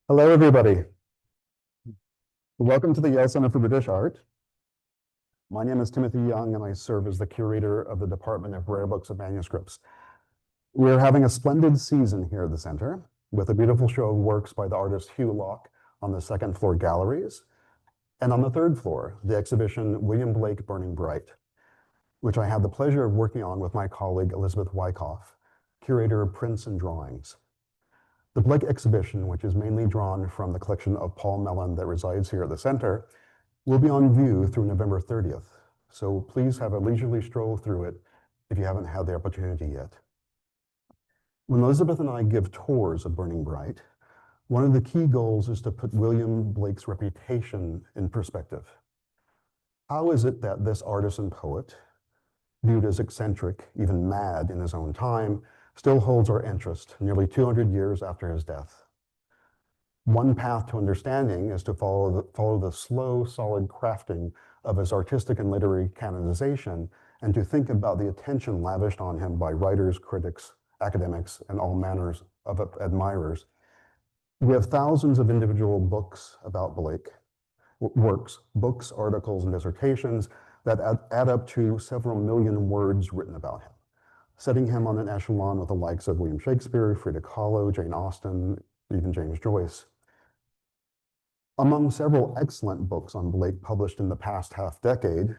Hello, everybody. Welcome to the Yale Center for British Art. My name is Timothy Young, and I serve as the curator of the Department of Rare Books and Manuscripts. We're having a splendid season here at the center with a beautiful show of works by the artist Hugh Locke on the second floor galleries. And on the third floor, the exhibition William Blake Burning Bright, which I had the pleasure of working on with my colleague Elizabeth Wyckoff, curator of prints and drawings. The Blake exhibition, which is mainly drawn from the collection of Paul Mellon that resides here at the center, will be on view through November 30th. So please have a leisurely stroll through it if you haven't had the opportunity yet. When Elizabeth and I give tours of Burning Bright, one of the key goals is to put William Blake's reputation in perspective. How is it that this artist and poet, viewed as eccentric, even mad in his own time, still holds our interest nearly 200 years after his death? One path to understanding is to follow the slow, solid crafting of his artistic and literary canonization, and to think about the attention lavished on him by writers, critics, academics, and all manners of admirers. We have thousands of individual books about Blake, books, articles, and dissertations that add up to several million words written about him, setting him on an echelon with the likes of William Shakespeare, Frida Kahlo, Jane Austen, even James Joyce. Among several excellent books on Blake published in the past half-decade,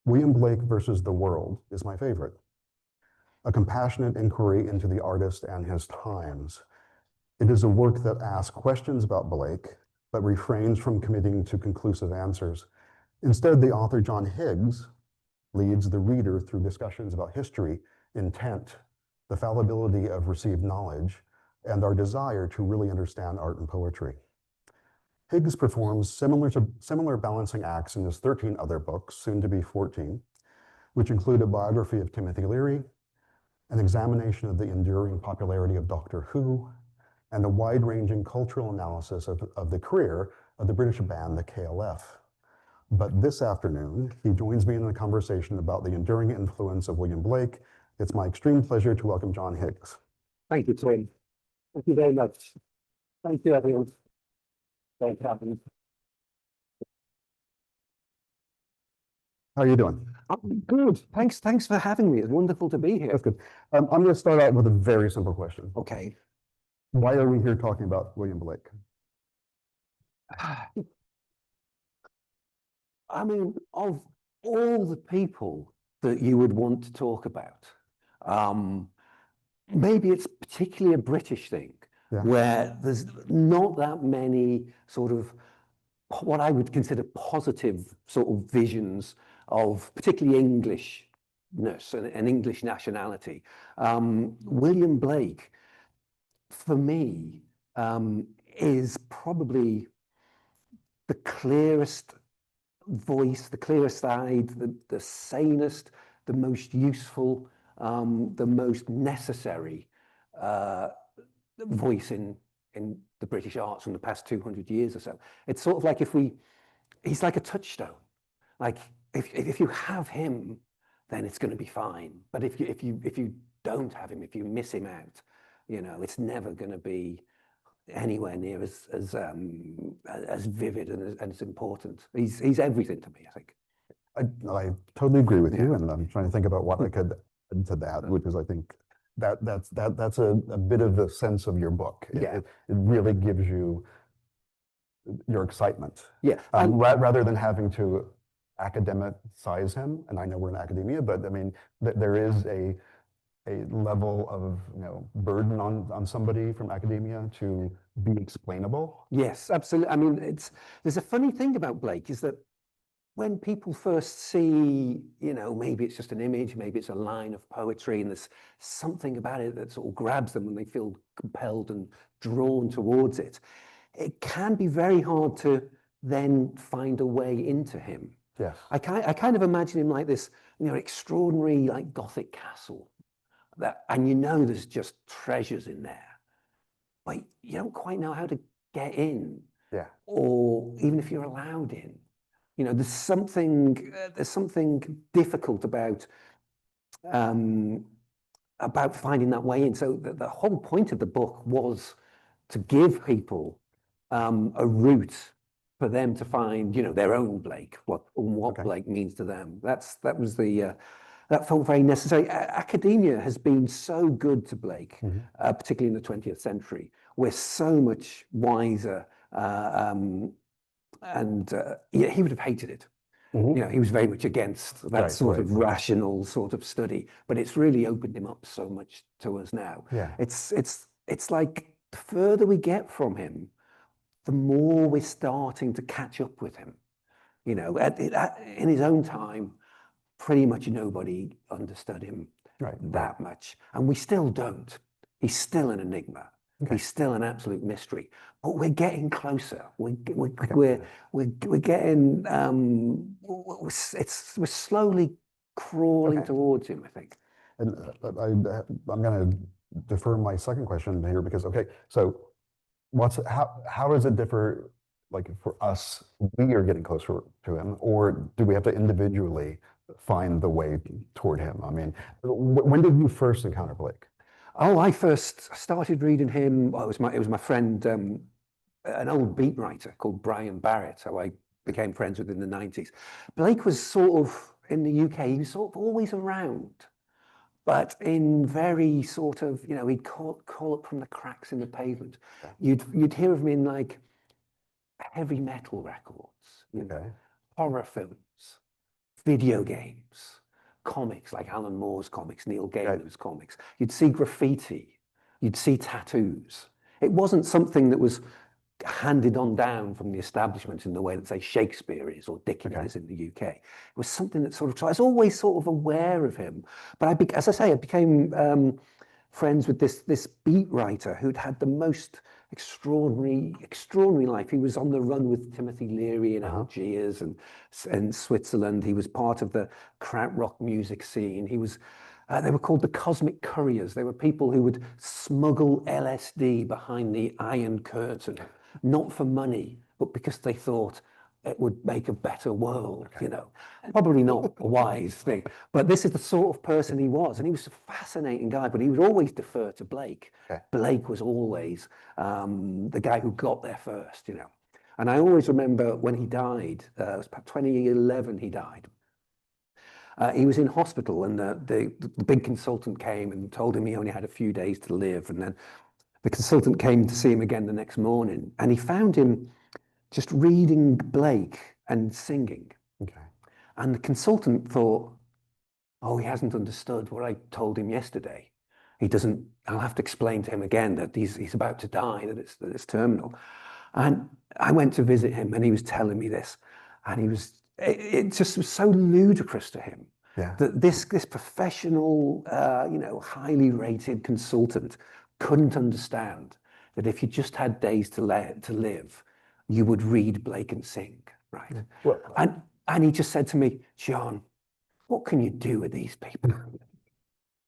William Blake versus the World is my favorite. A compassionate inquiry into the artist and his times. It is a work that asks questions about Blake, but refrains from committing to conclusive answers. Instead, the author, John Higgs, leads the reader through discussions about history, intent, the fallibility of received knowledge, and our desire to really understand art and poetry. Higgs performs similar balancing acts in his 13 other books, soon to be 14, which include a biography of Timothy Leary, an examination of the enduring popularity of Doctor Who, and a wide-ranging cultural analysis of the career of the British band, the KLF. But this afternoon, he joins me in a conversation about the enduring influence of William Blake. It's my extreme pleasure to welcome John Higgs. Thank you, Tim. Thank you very much. Thank you, everyone. Thank you. How are you doing? I'm good. Thanks for having me. It's wonderful to be here. That's good. I'm going to start out with a very simple question. Okay. Why are we here talking about William Blake? I mean, of all the people that you would want to talk about, maybe it's particularly a British thing, where there's not that many sort of what I would consider positive sort of visions of particularly Englishness and English nationality. William Blake, for me, is probably the clearest voice, the clearest eyed, the sanest, the most useful, the most necessary voice in the British arts from the past 200 years or so. It's sort of like he's like a touchstone. Like if you have him, then it's going to be fine. But if you don't have him, if you miss him out, it's never going to be anywhere near as vivid and as important. He's everything to me, I think. I totally agree with you, and I'm trying to think about what I could add to that, which is I think that's a bit of the sense of your book. It really gives you your excitement. Yeah. Rather than having to academicize him, and I know we're in academia, but I mean, there is a level of burden on somebody from academia to be explainable. Yes, absolutely. I mean, there's a funny thing about Blake is that when people first see, maybe it's just an image, maybe it's a line of poetry, and there's something about it that sort of grabs them and they feel compelled and drawn towards it, it can be very hard to then find a way into him. Yes. I kind of imagine him like this, extraordinary like Gothic castle. And there's just treasures in there, but you don't quite know how to get in. Yeah. Or even if you're allowed in, there's something difficult about finding that way in. So the whole point of the book was to give people a route for them to find, their own Blake, what Blake means to them. That felt very necessary. Academia has been so good to Blake, particularly in the 20th century. We're so much wiser, and he would have hated it. He was very much against that sort of rational sort of study, but it's really opened him up so much to us now. Yeah. It's like the further we get from him, the more we're starting to catch up with him. In his own time, pretty much nobody understood him that much, and we still don't. He's still an enigma. He's still an absolute mystery, but we're getting closer. We're getting we're slowly crawling towards him, I think. And I'm going to defer my second question here because so how does it differ? Like for us, we are getting closer to him, or do we have to individually find the way toward him? I mean, when did you first encounter Blake? Oh, I first started reading him. Well, it was my friend, an old beat writer called Brian Barrett, who I became friends with in the 90s. Blake was sort of in the UK. He was sort of always around, but in very sort of, he'd call up from the cracks in the pavement. You'd hear of him in like heavy metal records, horror films, video games, comics like Alan Moore's comics, Neil Gaiman's comics. You'd see graffiti, you'd see tattoos. It wasn't something that was handed on down from the establishment in the way that, say, Shakespeare is or Dickens is in the UK. It was something that sort of, I was always sort of aware of him. But as I say, I became friends with this beat writer who'd had the most extraordinary life. He was on the run with Timothy Leary in Algiers and Switzerland. He was part of the krautrock music scene. They were called the Cosmic Couriers. They were people who would smuggle LSD behind the Iron Curtain, not for money, but because they thought it would make a better world, Probably not a wise thing, but this is the sort of person he was. And he was a fascinating guy, but he would always defer to Blake. Blake was always the guy who got there first, And I always remember when he died, it was about 2011 he died. He was in hospital, and the big consultant came and told him he only had a few days to live. And then the consultant came to see him again the next morning, and he found him just reading Blake and singing. And the consultant thought, oh, he hasn't understood what I told him yesterday. I'll have to explain to him again that he's about to die, that it's terminal. And I went to visit him, and he was telling me this, and it just was so ludicrous to him that this professional, highly rated consultant couldn't understand that if you just had days to live, you would read Blake and sing, right? Well, and he just said to me, John, what can you do with these people?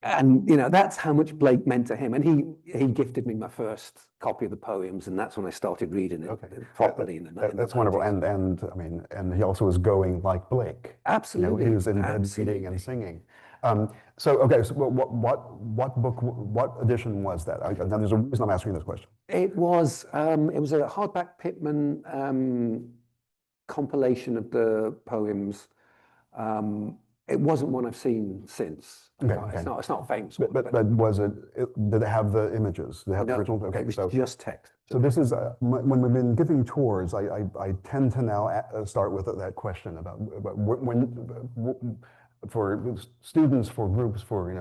And that's how much Blake meant to him. And he gifted me my first copy of the poems, and that's when I started reading it properly. That's wonderful. And I mean, and he also was going like Blake. Absolutely. He was in bed reading and singing. So what book, what edition was that? Now there's a reason I'm asking this question. It was a hardback Pitman compilation of the poems. It wasn't one I've seen since. It's not famous. But was it? Did it have the images? Did it have the original? Okay, it was just text. So this is when we've been giving tours. I tend to now start with that question about when for students, for groups, for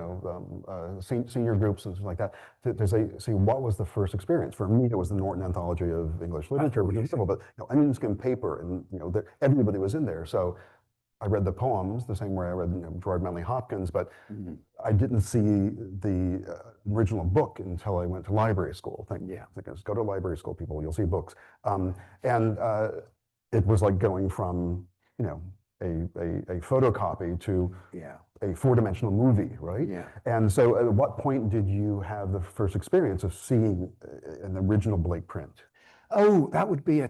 senior groups and stuff like that, to say what was the first experience. For me, it was the Norton Anthology of English Literature, which was simple, but onion skin paper, and everybody was in there. So I read the poems the same way I read Gerard Manley Hopkins, but I didn't see the original book until I went to library school. Go to library school, people, you'll see books. And it was like going from a photocopy to a four-dimensional movie, right? And so at what point did you have the first experience of seeing an original Blake print? Oh, that would be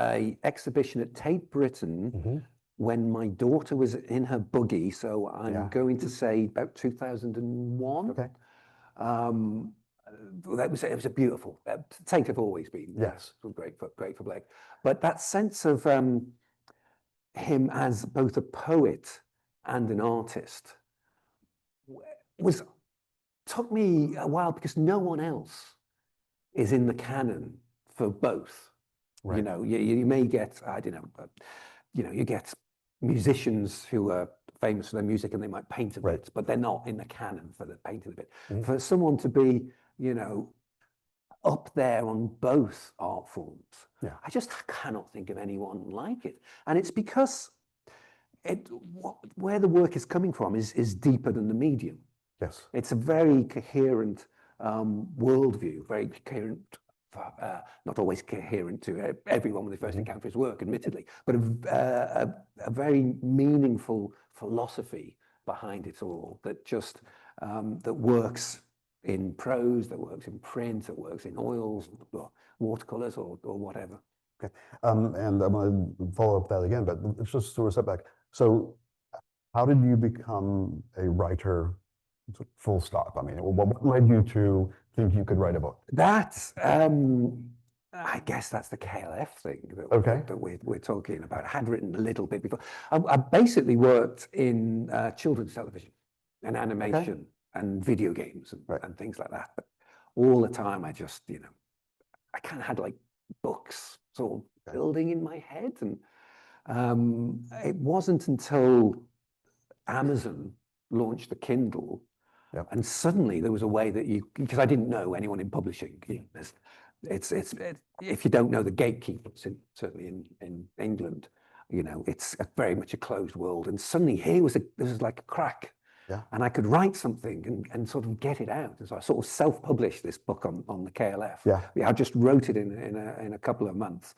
a exhibition at Tate Britain when my daughter was in her buggy. So I'm going to say about 2001. it was a beautiful. Tate have always been great for Blake, but that sense of him as both a poet and an artist was took me a while because no one else is in the canon for both. Right. You know, you may get, I don't know, you know, you get musicians who are famous for their music and they might paint a bit, but they're not in the canon for the painting of it. For someone to be, you know, up there on both art forms, I just cannot think of anyone like it. And it's because where the work is coming from is deeper than the medium. Yes. It's a very coherent worldview, very coherent, not always coherent to everyone when they first encounter his work, admittedly, but a very meaningful philosophy behind it all that just that works in prose, that works in print, that works in oils, or watercolors, or whatever. Okay, and I'm going to follow up that again, but let's just sort of step back. So, how did you become a writer? Full stop. I mean, what led you to think you could write a book? That's, I guess that's the KLF thing that we're talking about. I had written a little bit before. I basically worked in children's television and animation and video games and things like that. But all the time, I just, you know, I kind of had like books sort of building in my head. And it wasn't until Amazon launched the Kindle. And suddenly there was a way that because I didn't know anyone in publishing. You know, it's if you don't know the gatekeepers, certainly in England, you know, it's very much a closed world. And suddenly here was like a crack, and I could write something and sort of get it out. And so I sort of self-published this book on the KLF. I just wrote it in a couple of months.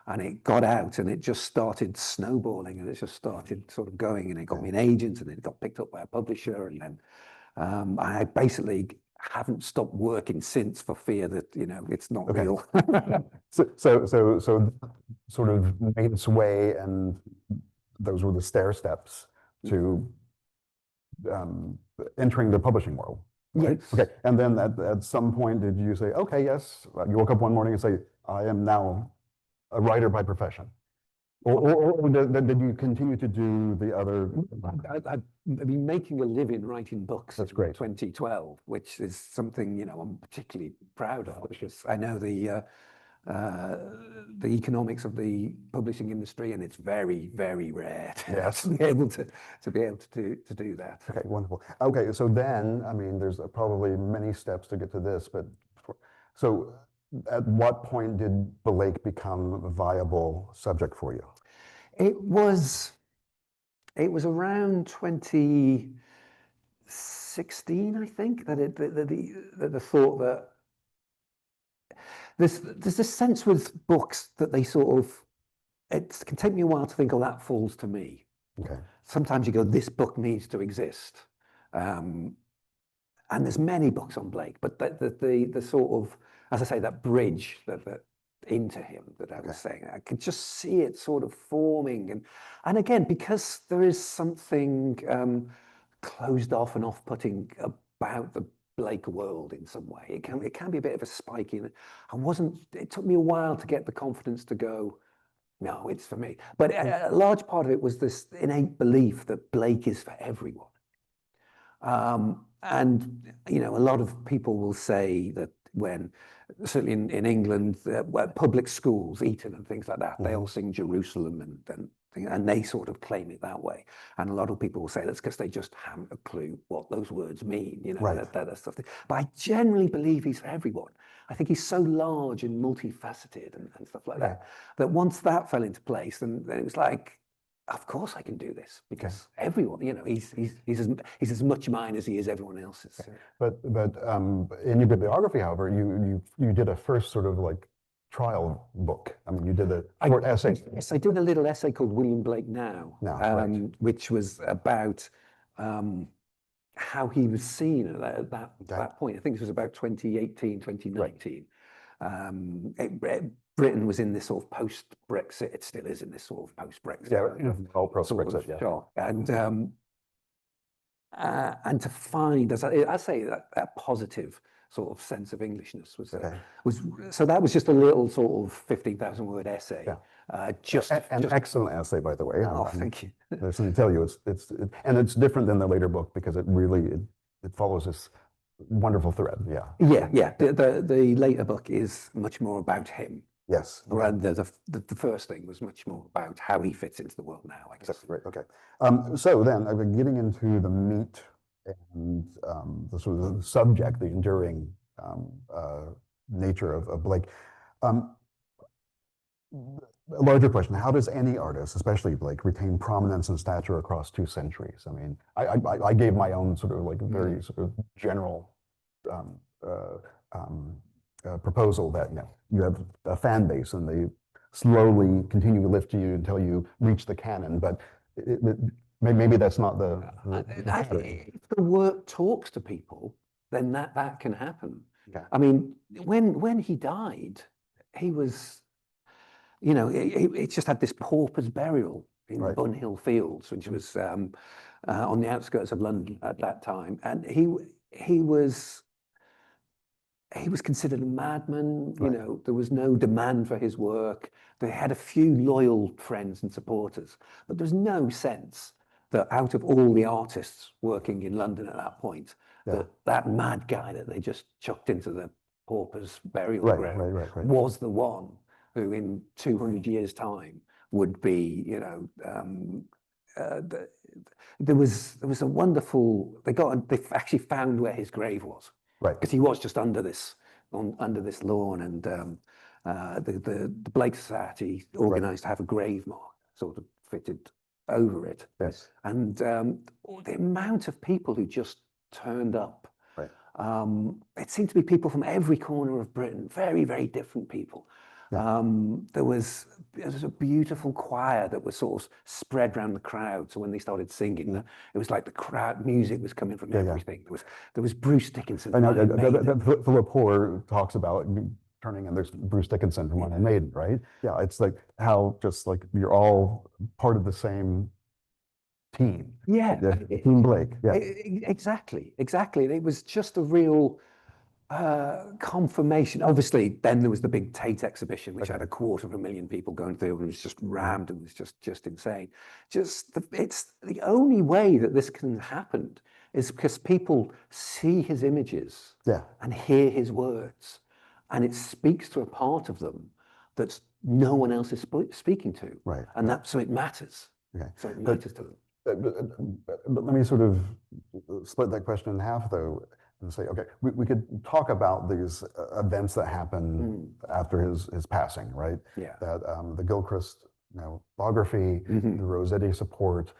And it got out and it just started snowballing and it just started sort of going and it got me an agent and it got picked up by a publisher. And then I basically haven't stopped working since for fear that, you know, it's not real. so sort of made its way, and those were the stair steps to entering the publishing world. Right? Yes. Okay. And then at some point, did you say, okay, yes, you woke up one morning and say, I am now a writer by profession? Or did you continue to do the other? I've been making a living writing books. That's great. 2012, which is something, you know, I'm particularly proud of, because I know the economics of the publishing industry, and it's very, very rare to be able to do that. Okay, wonderful. Okay, so then, I mean, there's probably many steps to get to this, but so at what point did Blake become a viable subject for you? It was around 2016, I think, that the thought that there's this sense with books that they sort of, it can take me a while to think, oh, that falls to me. Okay. Sometimes you go, this book needs to exist. And there's many books on Blake, but the sort of, as I say, that bridge that into him that I was saying, I could just see it sort of forming. And again, because there is something closed off and off-putting about the Blake world in some way, it can be a bit of a spike in it. It took me a while to get the confidence to go, no, it's for me. But a large part of it was this innate belief that Blake is for everyone. And, you know, a lot of people will say that when, certainly in England, public schools, Eton and things like that, they all sing Jerusalem and they sort of claim it that way. And a lot of people will say that's because they just haven't a clue what those words mean, you know, that stuff. But I generally believe he's for everyone. I think he's so large and multifaceted and stuff like that, that once that fell into place, then it was like, of course I can do this, because everyone, you know, he's as much mine as he is everyone else's. But in your bibliography, however, you did a first sort of like trial book. I mean, you did a short essay. Yes, I did a little essay called William Blake Now, which was about how he was seen at that point. I think it was about 2018, 2019. Britain was in this sort of post-Brexit. It still is in this sort of post-Brexit. All post-Brexit. And to find, as I say, that positive sort of sense of Englishness Okay. so that was just a little sort of 15,000 word essay. Yeah. Just An excellent essay, by the way. Oh, thank you. There's something to tell you. And it's different than the later book because it really it follows this wonderful thread. Yeah. Yeah. The later book is much more about him. Yes. And the first thing was much more about how he fits into the world now, I guess. Exactly right. Okay. So then I've been getting into the meat and the sort of the subject, the enduring nature of Blake. A larger question: how does any artist, especially Blake, retain prominence and stature across 2 centuries? I mean, I gave my own sort of like very sort of general um, uh, um, proposal that you have a fan base and they slowly continue to lift you until you reach the canon, but maybe that's not the if the work talks to people, then that can happen. Yeah. I mean, when he died, he was, it just had this pauper's burial in Bunhill Fields, which was on the outskirts of London at that time, and he was considered a madman. There was no demand for his work. They had a few loyal friends and supporters, but there's no sense that out of all the artists working in London at that point, that mad guy that they just chucked into the pauper's burial ground was the one who in 200 years' time would be, there was a wonderful, they actually found where his grave was. Right. Because he was just under this lawn, and the Blake Society organised to have a grave mark sort of fitted over it. Yes. And the amount of people who just turned up. Right. It seemed to be people from every corner of Britain, very, very different people. Yeah. There was a beautiful choir that was sort of spread around the crowd. So when they started singing, it was like the crowd music was coming from everything. There was Bruce Dickinson. I know Philip Hoare talks about turning, and there's Bruce Dickinson from Iron Maiden, right? Yeah, it's like how just like you're all part of the same team. Yeah, Team Blake. Yeah, exactly. It was just a real confirmation. Obviously, then there was the big Tate exhibition, which had 250,000 people going through, and it was just rammed, and it was just insane. It's the only way that this can happen is because people see his images and hear his words, and it speaks to a part of them that no one else is speaking to. Right. And so it matters. Okay. So it matters to them. But let me sort of split that question in half, though, and say, okay, we could talk about these events that happened after his passing, right? Yeah. That the Gilchrist, biography, the Rossetti support,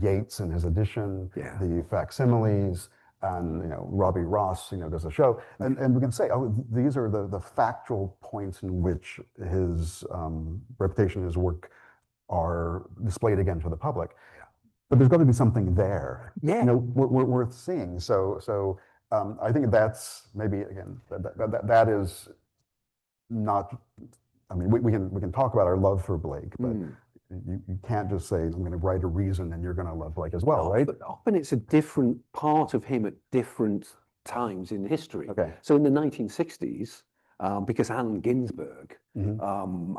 Yeats and his edition, the facsimiles, and Robbie Ross, does a show, and we can say, oh, these are the factual points in which his reputation, his work, are displayed again to the public. But there's got to be something there, worth seeing. So I think that's maybe again that is not. I mean, we can talk about our love for Blake, but you can't just say I'm going to write a reason and you're going to love Blake as well, right? But often it's a different part of him at different times in history. Okay. So in the 1960s, because Allen Ginsberg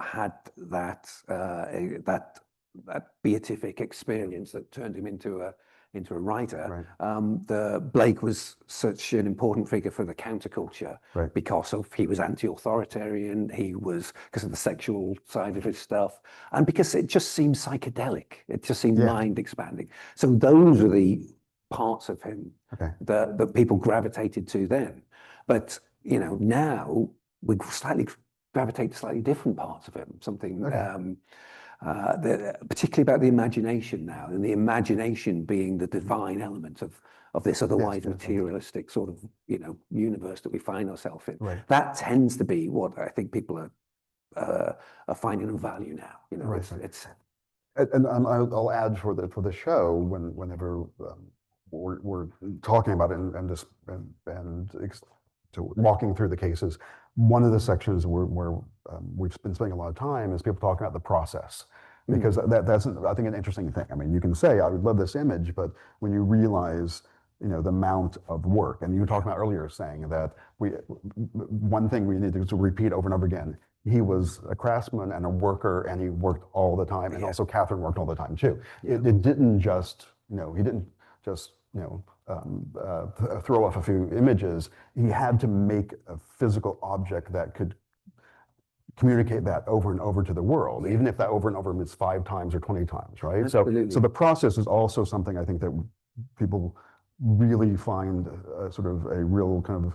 had that beatific experience that turned him into a writer. Right. Blake was such an important figure for the counterculture because he was anti-authoritarian. He was because of the sexual side of his stuff, and because it just seemed psychedelic. It just seemed mind expanding. So those are the parts of him that people gravitated to then. But now we gravitate to slightly different parts of him. Something. Particularly about the imagination now, and the imagination being the divine element of this otherwise materialistic sort of universe that we find ourselves in. Right. That tends to be what I think people are finding of value now. It's and I'll add for the show whenever we're talking about it and walking through the cases. One of the sections where we've been spending a lot of time is people talking about the process, because that's I think an interesting thing. I mean, you can say I would love this image, but when you realize the amount of work. And you were talking about earlier saying that one thing we need to repeat over and over again, he was a craftsman and a worker, and he worked all the time. And also Catherine worked all the time too. It didn't just, he didn't just, throw off a few images. He had to make a physical object that could communicate that over and over to the world, even if that over and over means 5 times or 20 times, right? Absolutely. So the process is also something I think that people really find sort of a real kind of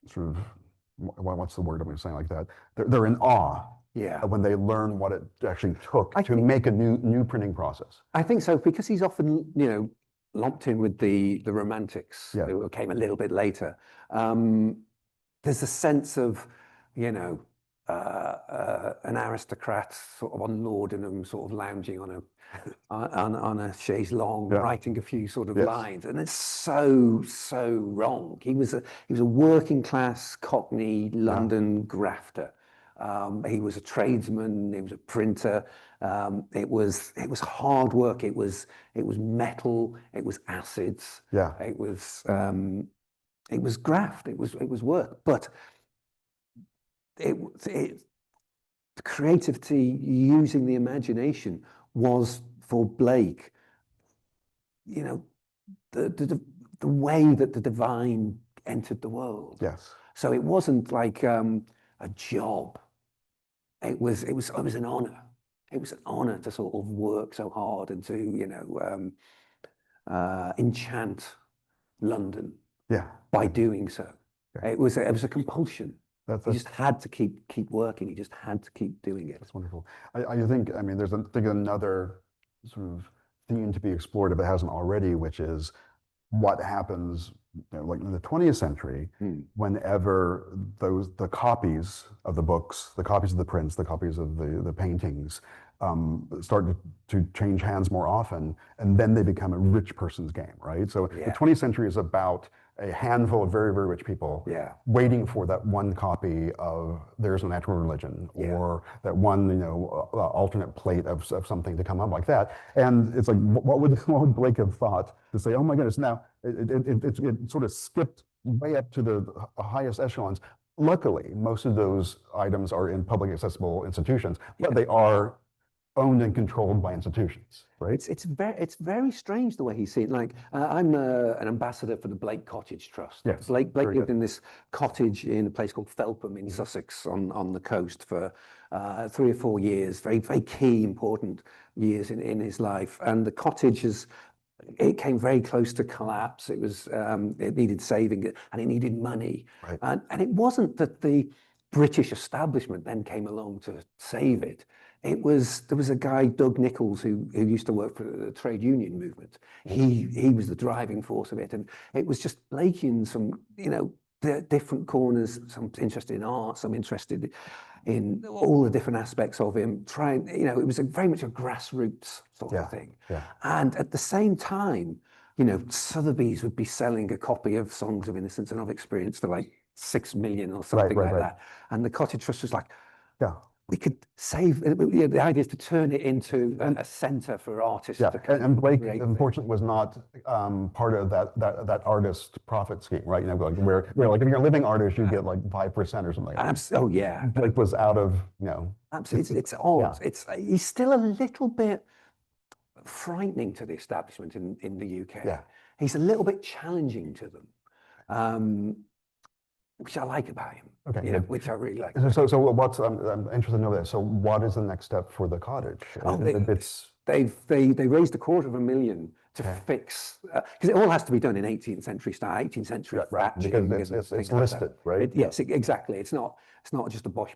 sort of, what's the word I'm saying like that? They're in awe when they learn what it actually took to make a new printing process. I think so, because he's often, lumped in with the Romantics, who came a little bit later. There's a sense of, an aristocrat sort of on laudanum, sort of lounging on a chaise longue, writing a few sort of lines, and it's so wrong. He was a working class Cockney London grafter. He was a tradesman. He was a printer. It was hard work. It was metal. It was acids. It was graft. It was work. But the creativity, using the imagination, was for Blake, the way that the divine entered the world. So it wasn't like a job. It was an honor. It was an honor to sort of work so hard and to enchant London by doing so. It was a compulsion. He just had to keep working. He just had to keep doing it. That's wonderful. I think there's another sort of theme to be explored if it hasn't already, which is what happens like in the 20th century, whenever the copies of the books, the copies of the prints, the copies of the paintings start to change hands more often, and then they become a rich person's game, right? So the 20th century is about a handful of very, very rich people waiting for that one copy of There's a Natural Religion, or that one, alternate plate of something to come up like that. And it's like, what would Blake have thought to say, oh my goodness, now it sort of skipped way up to the highest echelons. Luckily, most of those items are in public accessible institutions, but they are owned and controlled by institutions, right? It's very strange the way he's seen. Like I'm an ambassador for the Blake Cottage Trust. Blake lived in this cottage in a place called Felpham in Sussex on the coast for 3 or 4 years. Very, very key, important years in his life. And the cottage it came very close to collapse. It was it needed saving, and it needed money. And it wasn't that the British establishment then came along to save it. There was a guy, Doug Nichols, who used to work for the trade union movement. He was the driving force of it, and it was just Blakeans from the different corners, some interested in art, some interested in all the different aspects of him. It was very much a grassroots sort of thing. And at the same time, Sotheby's would be selling a copy of Songs of Innocence and of Experience for like 6 million or something like that, and the Cottage Trust was like, we could save. The idea is to turn it into a centre for artists. And Blake, unfortunately, was not part of that artist profit scheme, right? Where like if you're a living artist, you get like 5% or something like that. Blake was out of, Absolutely, it's odd. He's still a little bit frightening to the establishment in the UK. He's a little bit challenging to them. Which I like about him, which I really like. So what's I'm interested to know that. So what is the next step for the cottage? They raised $250,000 to fix, because it all has to be done in 18th century style, 18th century thatching. Because it's listed, right? Yes, exactly. It's not just a bosh,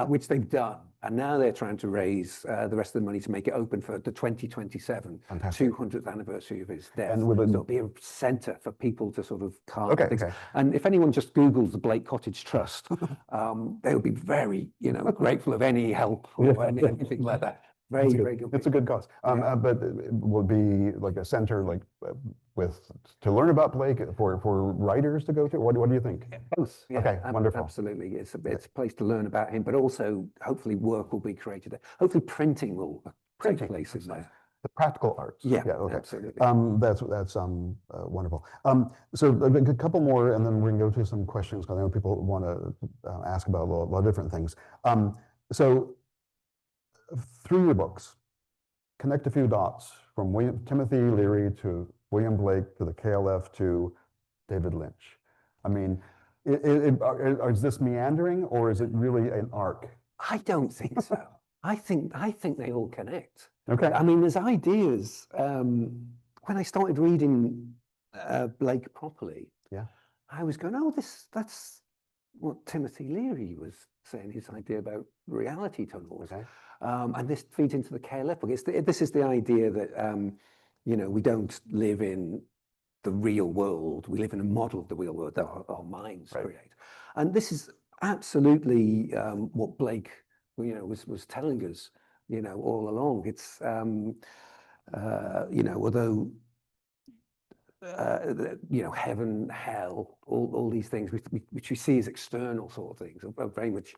which they've done, and now they're trying to raise the rest of the money to make it open for the 2027 200th anniversary of his death. And so it'll be a centre for people to sort of carve things. And if anyone just Googles the Blake Cottage Trust, they would be very, grateful of any help or anything like that. Very good. It's a good cause. But it will be like a center, like to learn about Blake for writers to go to. What do you think? Both. Okay, wonderful. Absolutely, it's a place to learn about him, but also hopefully work will be created there. Hopefully printing will take place in there. The practical arts. Yeah, Okay. absolutely. That's wonderful. So a couple more, and then we can go to some questions because I know people want to ask about a lot of different things. So through your books, connect a few dots from Timothy Leary to William Blake to the KLF to David Lynch. I mean, is this meandering or is it really an arc? I don't think so. I think they all connect. Okay. I mean, there's ideas. When I started reading Blake properly, yeah, I was going, oh, that's what Timothy Leary was saying, his idea about reality tunnels. Okay. And this feeds into the KLF book. This is the idea that, we don't live in the real world. We live in a model of the real world that our minds create. And this is absolutely what Blake, was telling us, all along. It's, although heaven, hell, all these things which we see as external sort of things, are very much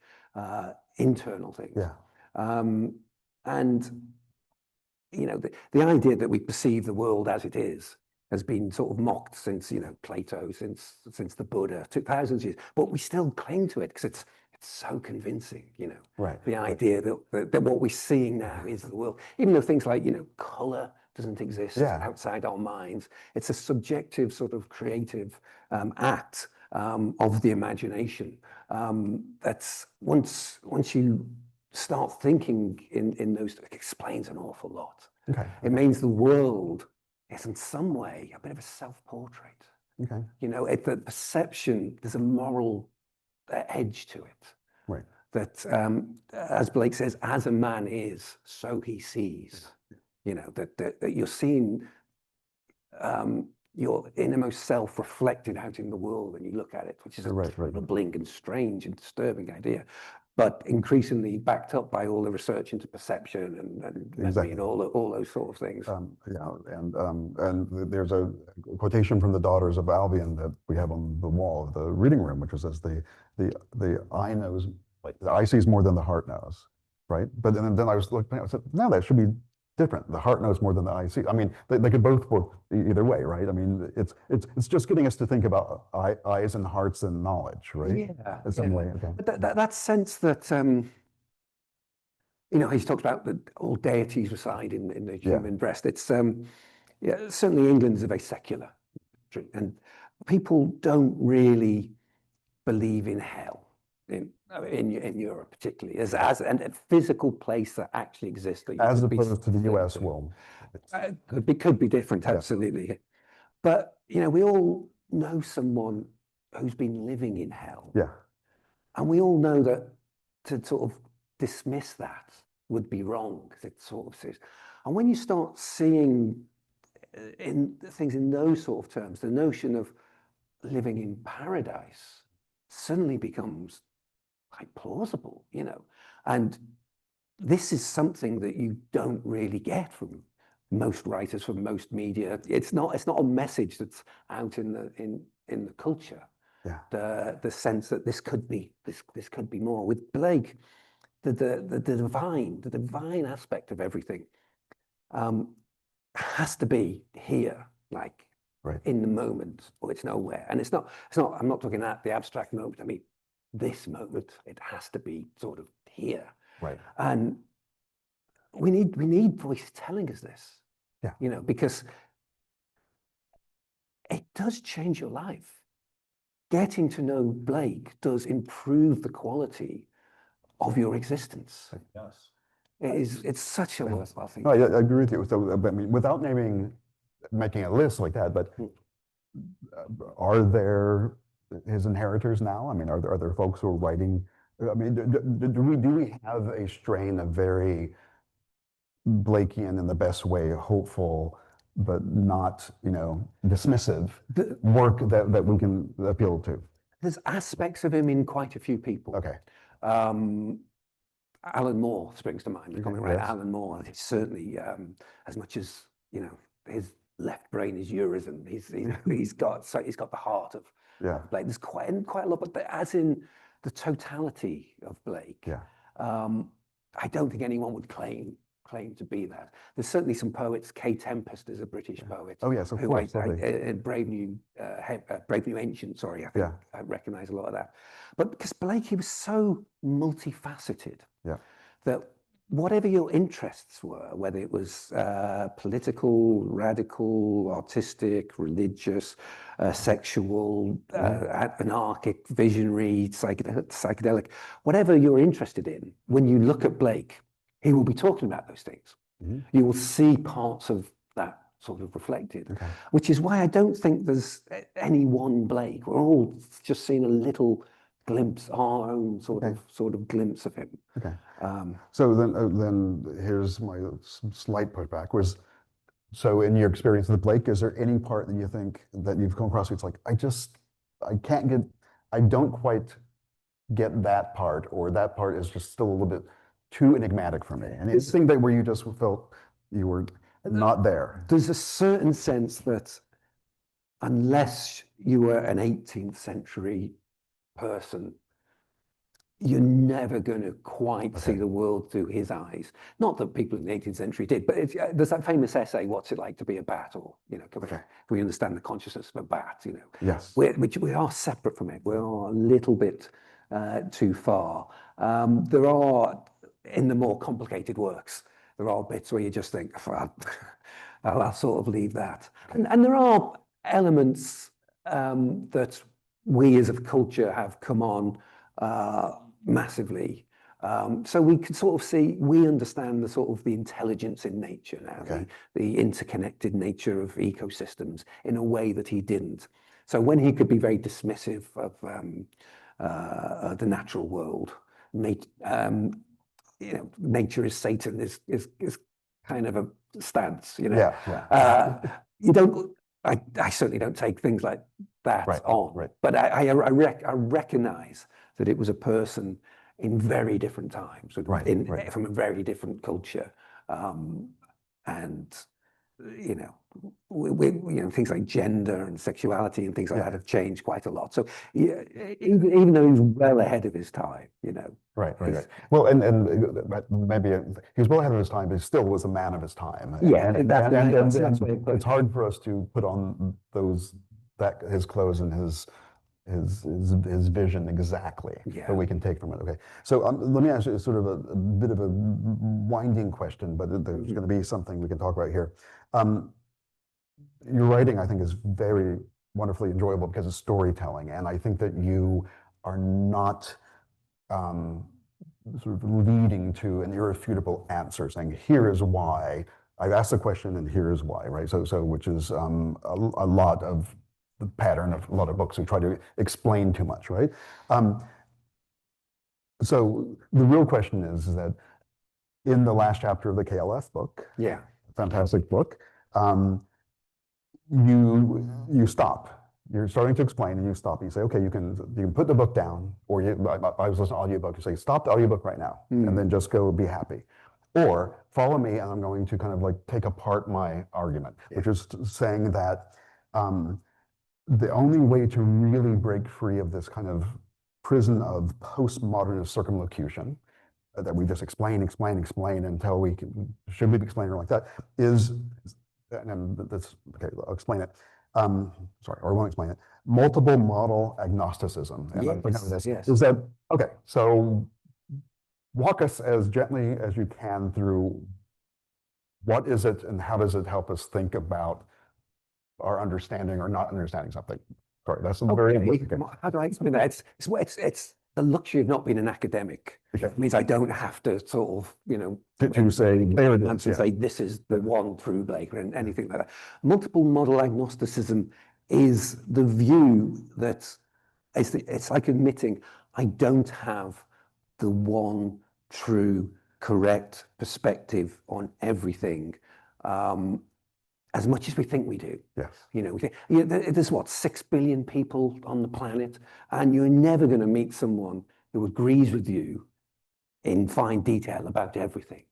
internal things. Yeah. And the idea that we perceive the world as it is has been sort of mocked since Plato, since the Buddha, took thousands of years, but we still cling to it because it's so convincing. Right. The idea that what we're seeing now is the world, even though things like color doesn't exist outside our minds. It's a subjective sort of creative act of the imagination. That's once you start thinking in those, it explains an awful lot. Okay. It means the world is in some way a bit of a self-portrait. Okay. The perception, there's a moral edge to it. Right. That, as Blake says, as a man is, so he sees. That you're seeing your innermost self reflected out in the world when you look at it, which is a troubling and strange and disturbing idea, but increasingly backed up by all the research into perception and memory and all those sort of things. And there's a quotation from the Daughters of Albion that we have on the wall of the reading room, which says the eye knows, like the eye sees more than the heart knows, right? But then I was looking, I said, no, that should be different. The heart knows more than the eye sees. I mean, they could both work either way, right? I mean, it's just getting us to think about eyes and hearts and knowledge, right? Yeah. In some way. Okay. But that sense that he talks about that all deities reside in the human breast. It's certainly England is a very secular country, and people don't really believe in hell in Europe, particularly as a physical place that actually exists. As opposed to the US will. Could be different, absolutely. But we all know someone who's been living in hell. Yeah. And we all know that to sort of dismiss that would be wrong, because it sort of says, and when you start seeing in things in those sort of terms, the notion of living in paradise suddenly becomes quite plausible, and this is something that you don't really get from most writers, from most media. It's not a message that's out in the culture. Yeah. The sense that this could be more. With Blake, the divine aspect of everything has to be here, like in the moment, or it's nowhere. And it's not. I'm not talking at the abstract moment. I mean, this moment. It has to be sort of here. Right. And we need voice telling us this. Yeah. Because it does change your life. Getting to know Blake does improve the quality of your existence. Yes. It's such a worthwhile thing. No, I agree with you. So, I mean, without making a list like that, but are there his inheritors now? I mean, are there folks who are writing? I mean, do we have a strain of very Blakean in the best way, hopeful, but not, dismissive work that we can appeal to? There's aspects of him in quite a few people. Okay. Alan Moore springs to mind. Becoming right, yes. Alan Moore. It's certainly as much as his left brain is Eurism. He's got the heart of Blake. There's quite a lot, but as in the totality of Blake. Yeah. I don't think anyone would claim claim to be that. There's certainly some poets. K. Tempest is a British poet. Oh yes, of who course. Brave New Ancient. Sorry, I think I recognise a lot of that. But because Blake, he was so multifaceted that whatever your interests were, whether it was political, radical, artistic, religious, sexual, anarchic, visionary, psychedelic, whatever you're interested in, when you look at Blake, he will be talking about those things. You will see parts of that sort of reflected, which is why I don't think there's any one Blake. We're all just seeing a little glimpse, our own sort of glimpse of him. So then here's my slight pushback was, so in your experience with Blake, is there any part that you think that you've come across where it's like, I don't quite get that part, or that part is just still a little bit too enigmatic for me? And it's thing that where you just felt you were not there. There's a certain sense that unless you were an 18th century person, you're never going to quite see the world through his eyes. Not that people in the 18th century did, but there's that famous essay, "What's it like to be a bat?" Or, can we understand the consciousness of a bat? Yes. Which we are separate from it. We are a little bit too far. There are, in the more complicated works, there are bits where you just think, I'll sort of leave that. And there are elements that we as a culture have come on massively. So we can sort of see, we understand the intelligence in nature now, the interconnected nature of ecosystems in a way that he didn't. So when he could be very dismissive of the natural world, nature is Satan is kind of a stance, you don't. I certainly don't take things like that on, but I recognize that it was a person in very different times, from a very different culture, and things like gender and sexuality and things like that have changed quite a lot. So even though he was well ahead of his time, Right. Well, and maybe he was well ahead of his time, but he still was a man of his time. And it's hard for us to put on his clothes and his vision exactly that we can take from it. Okay, so let me ask you sort of a bit of a winding question, but there's going to be something we can talk about here. Your writing, I think, is very wonderfully enjoyable because it's storytelling, and I think that you are not sort of leading to an irrefutable answer, saying, here is why I've asked the question and here is why, right? So which is a lot of the pattern of a lot of books who try to explain too much, right? So the real question is that in the last chapter of the KLF book, fantastic book, you stop. You're starting to explain and you stop and you say, okay, you can put the book down, or I was listening to an audiobook, you say, stop the audiobook right now, and then just go be happy. Or follow me and I'm going to kind of like take apart my argument, which is saying that the only way to really break free of this kind of prison of postmodernist circumlocution that we just explain until we should be explaining like that is, and that's, okay, I'll explain it. Sorry, or I won't explain it. Multiple model agnosticism. And I'm thinking of this, is that, okay, so walk us as gently as you can through what is it and how does it help us think about our understanding or not understanding something. Sorry, that's very important. How do I explain that? It's the luxury of not being an academic. It means I don't have to sort of, to say, there it is, say this is the one true Blake or anything like that. Multiple model agnosticism is the view that it's like admitting I don't have the one true, correct perspective on everything. As much as we think we do. Yes. There's 6 billion people on the planet, and you're never going to meet someone who agrees with you in fine detail about everything.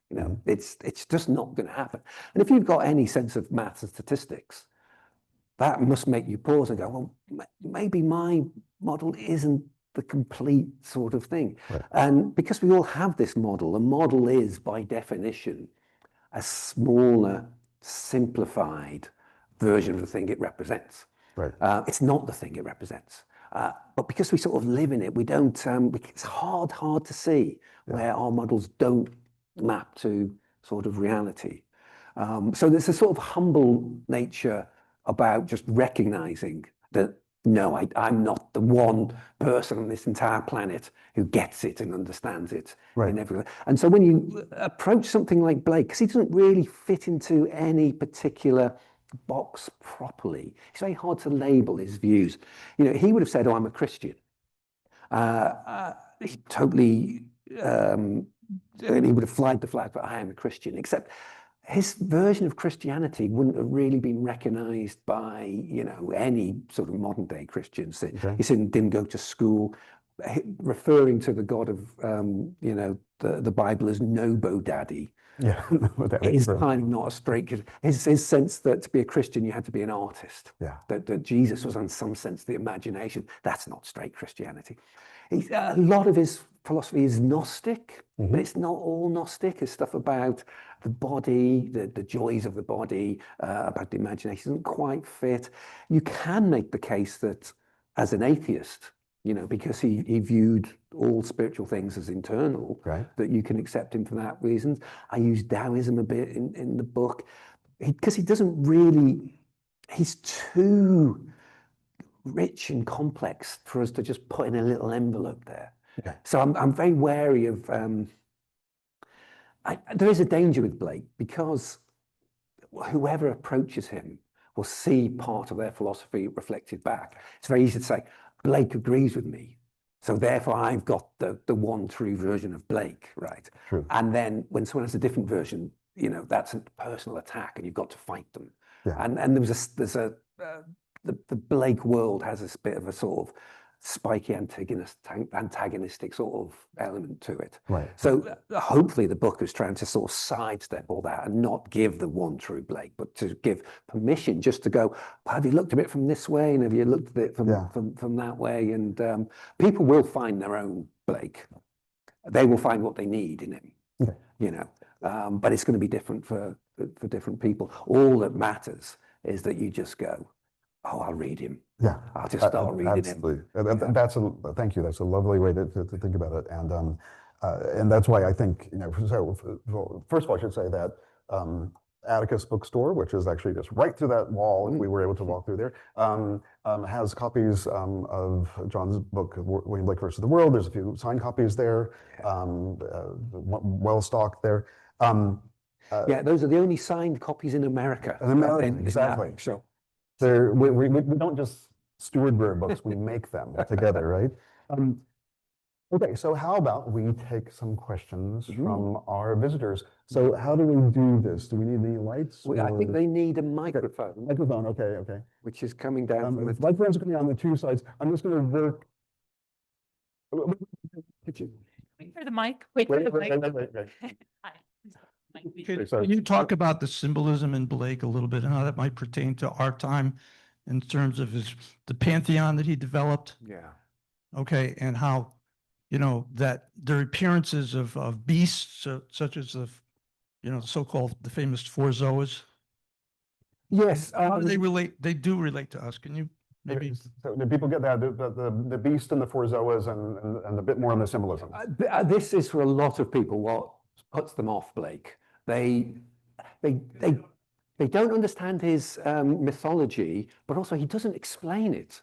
It's just not going to happen. And if you've got any sense of maths and statistics, that must make you pause and go, well, maybe my model isn't the complete sort of thing. Right. And because we all have this model, a model is by definition a smaller, simplified version of the thing it represents. Right. It's not the thing it represents. But because we sort of live in it, we don't, it's hard to see where our models don't map to sort of reality. So there's a sort of humble nature about just recognizing that, no, I'm not the one person on this entire planet who gets it and understands it in every way. And so when you approach something like Blake, because he doesn't really fit into any particular box properly, it's very hard to label his views. You know, he would have said, "Oh, I'm a Christian." He totally, and he would have flagged the flag, but I am a Christian, except his version of Christianity wouldn't have really been recognized by, you know, any sort of modern day Christians. He didn't go to school, referring to the God of, you know, the Bible as Nobo Daddy. Yeah, is kind of not a straight. His sense that to be a Christian you had to be an artist. Yeah. That Jesus was, in some sense, the imagination. That's not straight Christianity. A lot of his philosophy is Gnostic, but it's not all Gnostic. It's stuff about the body, the joys of the body, about the imagination. Doesn't quite fit. You can make the case that as an atheist, you know, because he viewed all spiritual things as internal, that you can accept him for that reason. I use Taoism a bit in the book, because he doesn't really, he's too rich and complex for us to just put in a little envelope there. So I'm very wary of, there is a danger with Blake, because whoever approaches him will see part of their philosophy reflected back. It's very easy to say, Blake agrees with me, so therefore I've got the one true version of Blake, right? True. And then when someone has a different version, you know, that's a personal attack, and you've got to fight them. And the Blake world has this bit of a sort of spiky antagonistic sort of element to it. So hopefully the book is trying to sort of sidestep all that and not give the one true Blake, but to give permission just to go, have you looked at it from this way, and have you looked at it from that way? And people will find their own Blake. They will find what they need in him, you know, but it's going to be different for different people. All that matters is that you just go, oh, I'll read him. I'll just start reading him. Thank you. That's a lovely way to think about it. And that's why I think, you know, so first of all, I should say that Atticus Bookstore, which is actually just right through that wall, if we were able to walk through there, has copies of John's book, William Blake versus the World. There's a few signed copies there, well stocked there. Yeah, those are the only signed copies in America. Exactly. So we don't just steward rare books, we make them together, right? Okay, so how about we take some questions from our visitors? So how do we do this? Do we need any lights? I think they need a microphone. Microphone, okay. Which is coming down from the... Microphones are coming on the two sides. I'm just going to work... Wait for the mic. Wait for the mic. Hi. Can you talk about the symbolism in Blake a little bit and how that might pertain to our time in terms of the pantheon that he developed? Okay, and how, you know, that there are appearances of beasts such as the, you know, so-called the famous four Zoas. Yes. How do they relate? They do relate to us. Can you maybe? So do people get that? The beast and the four Zoas and a bit more on the symbolism. This is for a lot of people what puts them off Blake. They don't understand his mythology, but also he doesn't explain it.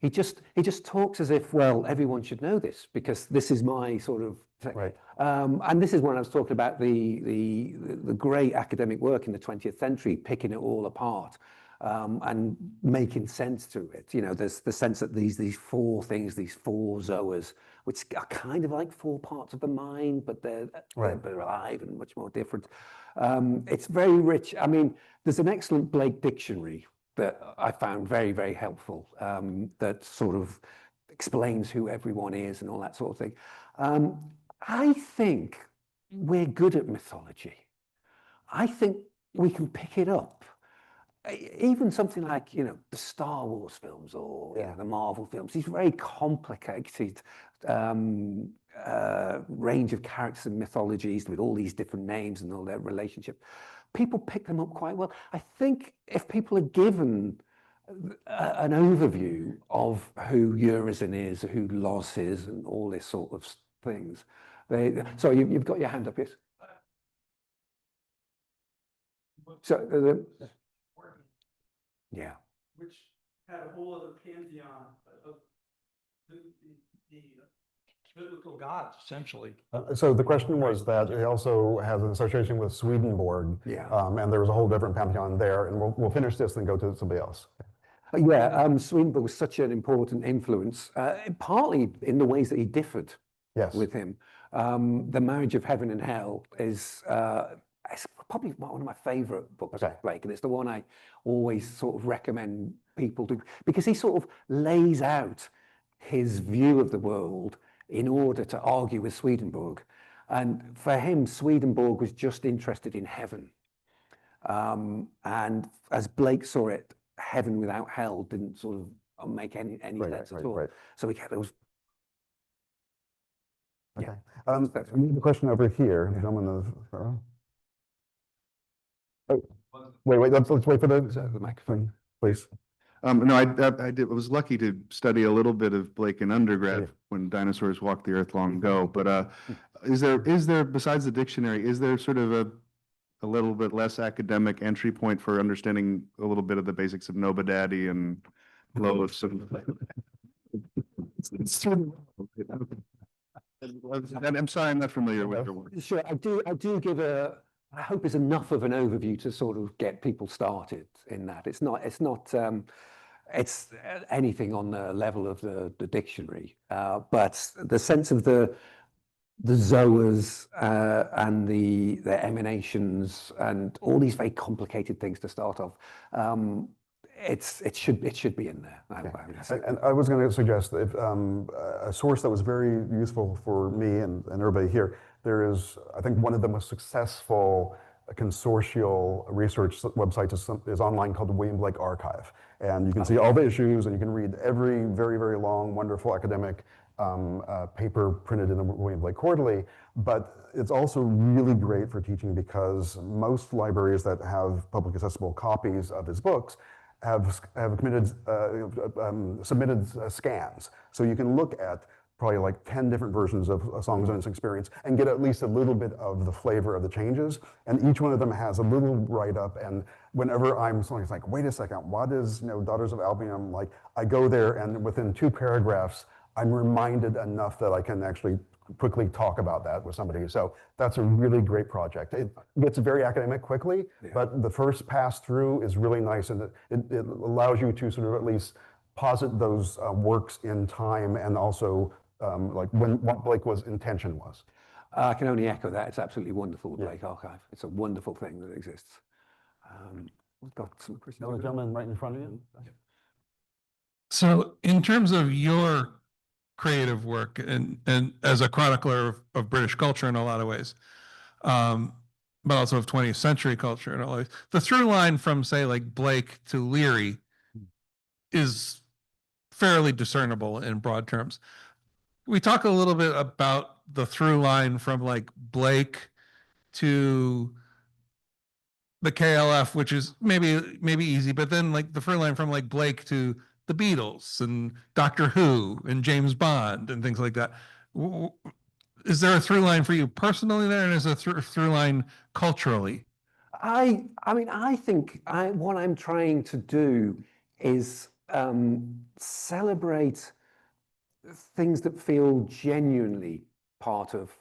He just talks as if, well, everyone should know this because this is my sort of thing. And this is when I was talking about the great academic work in the 20th century, picking it all apart and making sense to it. You know, there's the sense that these four things, these four Zoas, which are kind of like four parts of the mind, but they're alive and much more different. It's very rich. I mean, there's an excellent Blake dictionary that I found very, very helpful, that sort of explains who everyone is and all that sort of thing. I think we're good at mythology. I think we can pick it up. Even something like, you know, the Star Wars films or you know, the Marvel films, these very complicated range of characters and mythologies with all these different names and all their relationship. People pick them up quite well. I think if people are given an overview of who Urizen is, who Los is, and all this sort of things, so you've got your hand up, yes? So, yeah. Which had a whole other pantheon of the biblical gods, essentially. So the question was that it also has an association with Swedenborg. Yeah. And there was a whole different pantheon there. And we'll finish this and go to somebody else. Yeah, Swedenborg was such an important influence, partly in the ways that he differed with him. The Marriage of Heaven and Hell is it's probably one of my favorite books of Blake, and it's the one I always sort of recommend people do, because he sort of lays out his view of the world in order to argue with Swedenborg. And for him, Swedenborg was just interested in heaven. And as Blake saw it, heaven without hell didn't sort of make any sense at all. So we get those. Okay. We have a question over here. Gentleman. Oh, wait. Let's wait for the microphone, please. No, I was lucky to study a little bit of Blake in undergrad when dinosaurs walked the earth long ago. But is there besides the dictionary, is there sort of a little bit less academic entry point for understanding a little bit of the basics of Nobodaddy and Lois? I'm sorry, I'm not familiar with your work. Sure, I do give I hope it's enough of an overview to sort of get people started in that. It's not it's anything on the level of the dictionary, but the sense of the zoas and the emanations and all these very complicated things to start off. It should be in there. And I was going to suggest that a source that was very useful for me and everybody here. There is, I think, one of the most successful consortial research websites is online called the William Blake Archive. And you can see all the issues, and you can read every very, very long, wonderful academic paper printed in the William Blake Quarterly. But it's also really great for teaching because most libraries that have public accessible copies of his books have submitted scans. So you can look at probably like 10 different versions of A Song of Zon's Experience and get at least a little bit of the flavor of the changes. And each one of them has a little write-up. And whenever I'm like, wait a second, what is Daughters of Albion like? I go there, and within 2 paragraphs, I'm reminded enough that I can actually quickly talk about that with somebody. So that's a really great project. It gets very academic quickly, but the first pass through is really nice, and it allows you to sort of at least posit those works in time, and also like what Blake's intention was. I can only echo that. It's absolutely wonderful, the Blake Archive. It's a wonderful thing that exists. We've got some questions. Another gentleman right in front of you. So in terms of your creative work and as a chronicler of British culture in a lot of ways, but also of 20th century culture in a lot of ways, the through line from, say, like Blake to Leary is fairly discernible in broad terms. We talk a little bit about the through line from like Blake to the KLF, which is maybe easy, but then like the through line from like Blake to the Beatles and Doctor Who and James Bond and things like that. Is there a through line for you personally there, and is there a through line culturally? I mean, I think what I'm trying to do is celebrate things that feel genuinely part of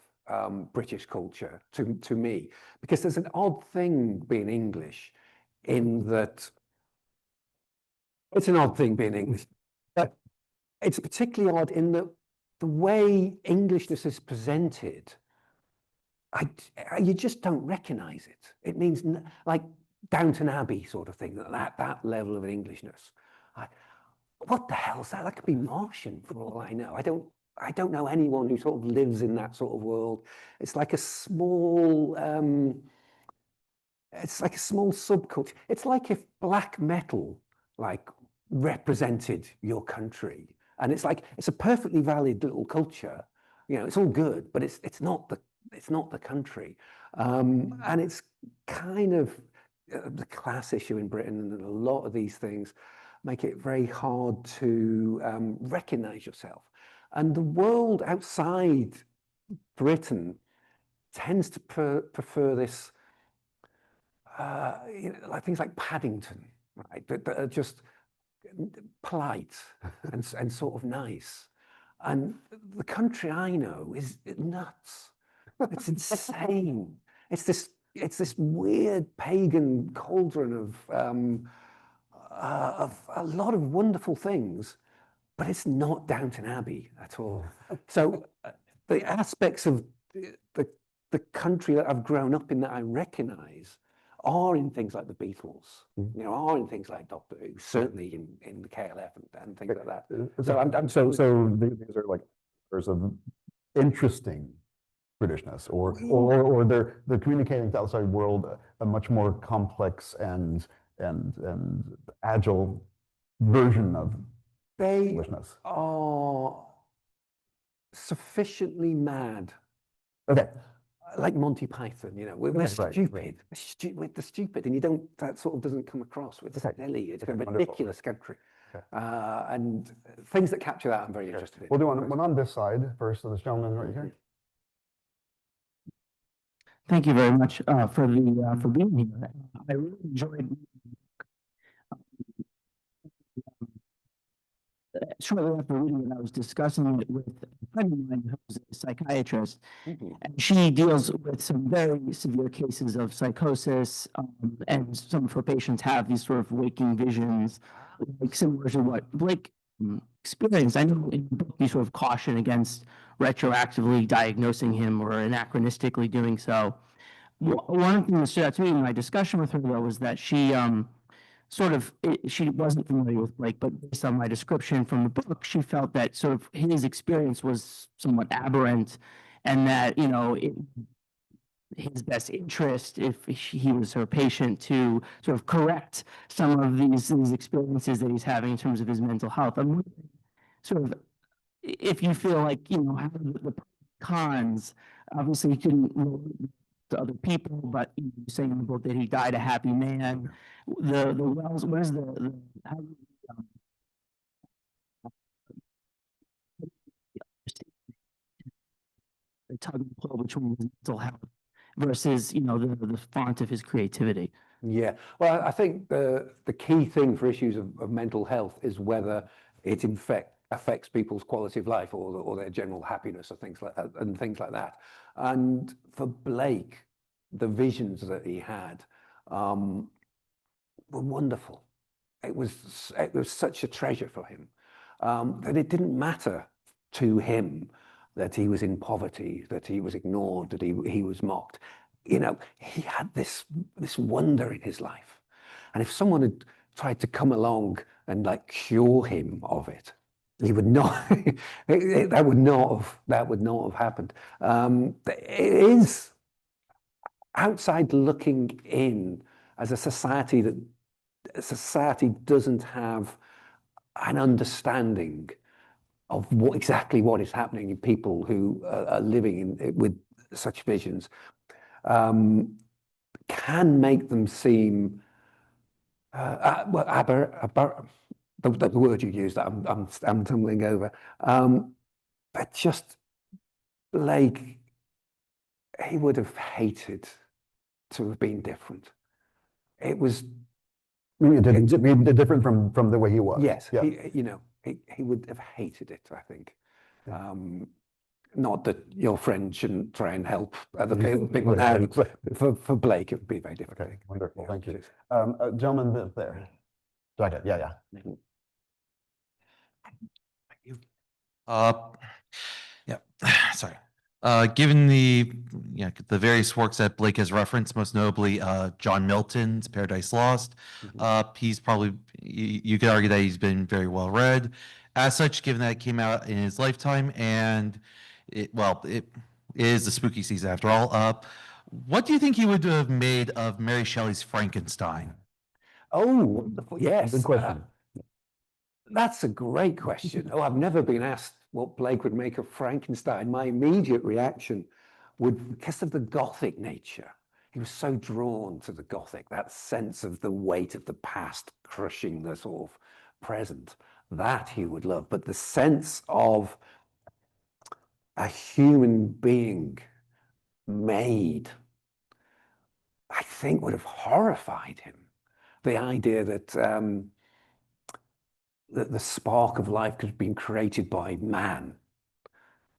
British culture to me, because there's an odd thing being English in that it's an odd thing being English, but it's particularly odd in that the way Englishness is presented, you just don't recognize it. It means like Downton Abbey sort of thing, that level of Englishness. What the hell's that? That could be Martian for all I know. I don't know anyone who sort of lives in that sort of world. It's like a small subculture. It's like if black metal like represented your country, and it's like it's a perfectly valid little culture, You know, it's all good, but it's not the country. And it's kind of the class issue in Britain, and a lot of these things make it very hard to recognize yourself. And the world outside Britain tends to prefer this, you know, like things like Paddington, right? That are just polite and sort of nice. And the country I know is nuts. It's insane. It's this weird pagan cauldron of a lot of wonderful things, but it's not Downton Abbey at all. So the aspects of the country that I've grown up in that I recognize are in things like the Beatles, you know, are in things like Doctor Who, certainly in the KLF and things like that. So these are like there's of interesting Britishness, or they're communicating to the outside world a much more complex and agile version of Englishness. Are sufficiently mad. Okay. Like Monty Python, you know, we're Right, stupid. right. We're the stupid, and you don't. That sort of doesn't come across with silly. It's a ridiculous country, and things that capture that I'm very interested in. We'll do one on this side first. So this gentleman right here. Thank you very much for being here. I really enjoyed. Shortly after reading it, I was discussing it with a friend of mine who's a psychiatrist, and she deals with some very severe cases of psychosis, and some of her patients have these sort of waking visions, like similar to what Blake experienced. I know in the book you sort of caution against retroactively diagnosing him or anachronistically doing so. One of the things that stood out to me in my discussion with her, though, was that she she wasn't familiar with Blake, but based on my description from the book, she felt that sort of his experience was somewhat aberrant, and that, you know, his best interest, if he was her patient, to sort of correct some of these experiences that he's having in terms of his mental health. I'm wondering, sort of, if you feel like, you know, having the cons, obviously he couldn't relate to other people, but you say in the book that he died a happy man. The wells, what is how the tug and pull between his mental health versus, you know, the font of his creativity? Yeah, well, I think the key thing for issues of mental health is whether it in fact affects people's quality of life or their general happiness or things like that. And for Blake, the visions that he had were wonderful. It was such a treasure for him that it didn't matter to him that he was in poverty, that he was ignored, that he was mocked. You know, he had this wonder in his life, and if someone had tried to come along and like cure him of it, he would not. that would not have happened. It is outside looking in as a society doesn't have an understanding of exactly what is happening in people who are living with such visions, can make them seem the word you used that I'm tumbling over, but just Blake, he would have hated to have been different. It was different from the way he was. Yes, yeah. He would have hated it, I think. Not that your friend shouldn't try and help other people now. For Blake, it would be very difficult. Okay, wonderful. Thank you. Gentleman there. Jacket. Yeah. Thank you. Sorry. Given the various works that Blake has referenced, most notably John Milton's Paradise Lost, he's probably, you could argue that he's been very well read. As such, given that it came out in his lifetime, and it is the spooky season after all, what do you think he would have made of Mary Shelley's Frankenstein? Oh, yes. Good question. That's a great question. Oh, I've never been asked what Blake would make of Frankenstein. My immediate reaction would, because of the Gothic nature, he was so drawn to the Gothic, that sense of the weight of the past crushing the sort of present, that he would love. But the sense of a human being made, I think, would have horrified him. The idea that the spark of life could have been created by man,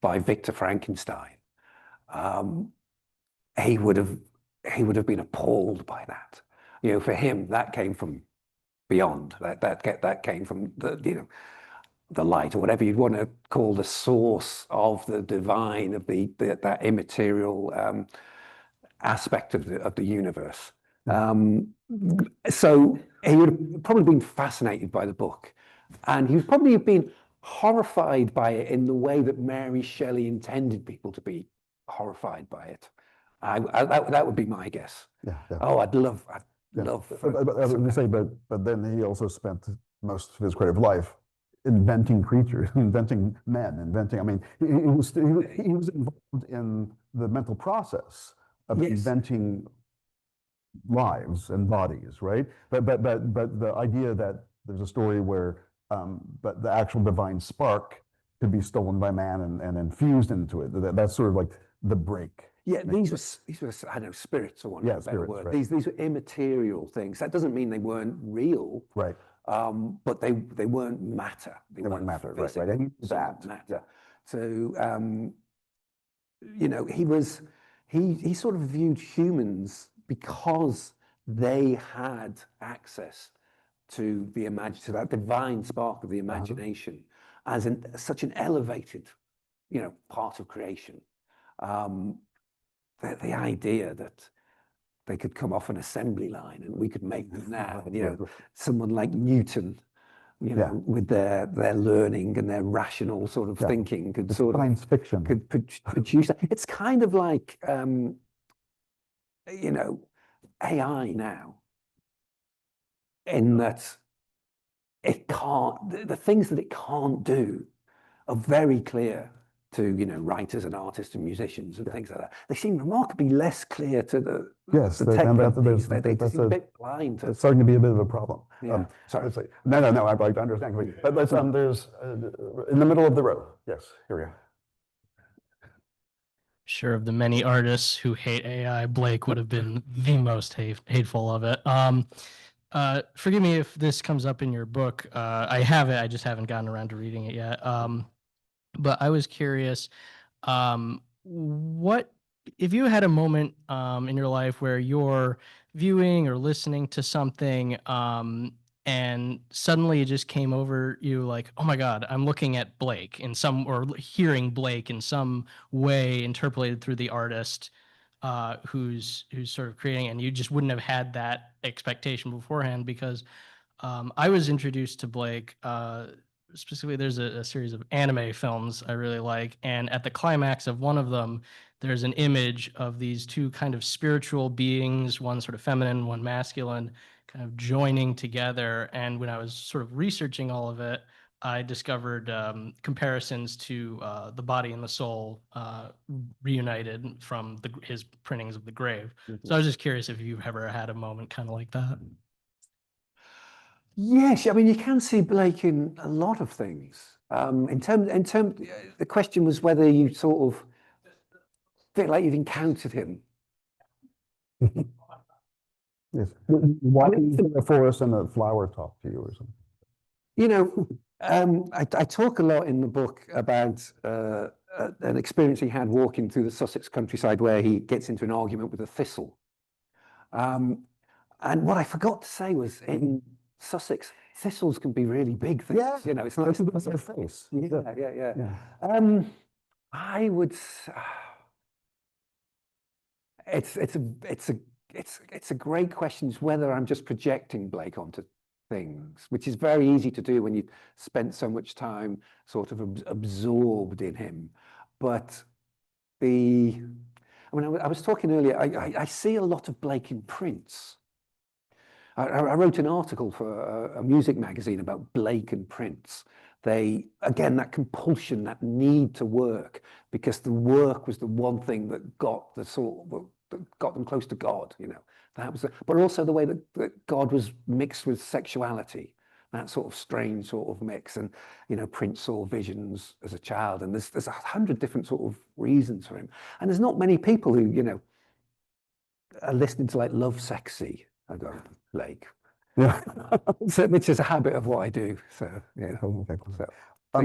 by Victor Frankenstein. He would have been appalled by that. You know, for him, that came from beyond. That came from the light, or whatever you'd want to call the source of the divine, of that immaterial aspect of the universe. So he would have probably been fascinated by the book, and he would probably have been horrified by it in the way that Mary Shelley intended people to be horrified by it. That would be my guess. Yeah. Oh, I'd love. But I was going to say, but then he also spent most of his creative life inventing creatures, inventing men, inventing. I mean, he was involved in the mental process of inventing lives and bodies, right? But the idea that there's a story where but the actual divine spark could be stolen by man and infused into it. That's sort of like the break. Yeah, these were I don't know, spirits or one. Yeah, spirits. Right. These were immaterial things. That doesn't mean they weren't real. Right. But they weren't matter. They weren't matter. Right. Right. And that matter. Yeah. So you know, he sort of viewed humans, because they had access to the to that divine spark of the imagination, as such an elevated, part of creation. The idea that they could come off an assembly line and we could make them now, and someone like Newton, with their learning and their rational sort of thinking could sort science of fiction could produce that. It's kind of like AI now, in that it can't, the things that it can't do are very clear to writers and artists and musicians and things like that. They seem remarkably less clear to the tech companies. They seem a bit blind to. It's starting to be a bit of a problem. Yeah. Sorry. No, I'd like to understand. But let's there's in the middle of the road. Yes, here we are. Sure, of the many artists who hate AI, Blake would have been the most hateful of it. Forgive me if this comes up in your book. I have it, I just haven't gotten around to reading it yet. But I was curious, what if you had a moment in your life where you're viewing or listening to something and suddenly it just came over you like, oh my God, I'm looking at Blake or hearing Blake in some way interpolated through the artist who's sort of creating, and you just wouldn't have had that expectation beforehand, because I was introduced to Blake specifically. There's a series of anime films I really like, and at the climax of one of them, there's an image of these two kind of spiritual beings, one sort of feminine, one masculine, kind of joining together. And when I was sort of researching all of it, I discovered comparisons to the body and the soul reunited from his printings of the grave. So I was just curious if you've ever had a moment kind of like that. Yes, I mean, you can see Blake in a lot of things. In terms, the question was whether you sort of feel like you've encountered him. Yes. Why do you a forest and a flower talk to you or something? I talk a lot in the book about an experience he had walking through the Sussex countryside, where he gets into an argument with a thistle. And what I forgot to say was, in Sussex, thistles can be really big things. Yeah. It's not That's their face. Yeah. I would. It's a great question. It's whether I'm just projecting Blake onto things, which is very easy to do when you've spent so much time sort of absorbed in him. But I was talking earlier, I see a lot of Blake in prints. I wrote an article for a music magazine about Blake and Prince. They, again, that compulsion, that need to work, because the work was the one thing that got that got them close to God, you know. That was, but also the way that God was mixed with sexuality, that sort of strange sort of mix. And, you know, Prince saw visions as a child, and there's 100 different sort of reasons for him. And there's not many people who, you know, are listening to like Love Sexy. I go, Blake. Yeah. So, which is a habit of what I do. So, yeah. So,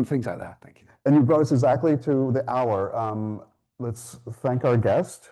things like that. Thank you. And you brought us exactly to the hour. Let's thank our guest.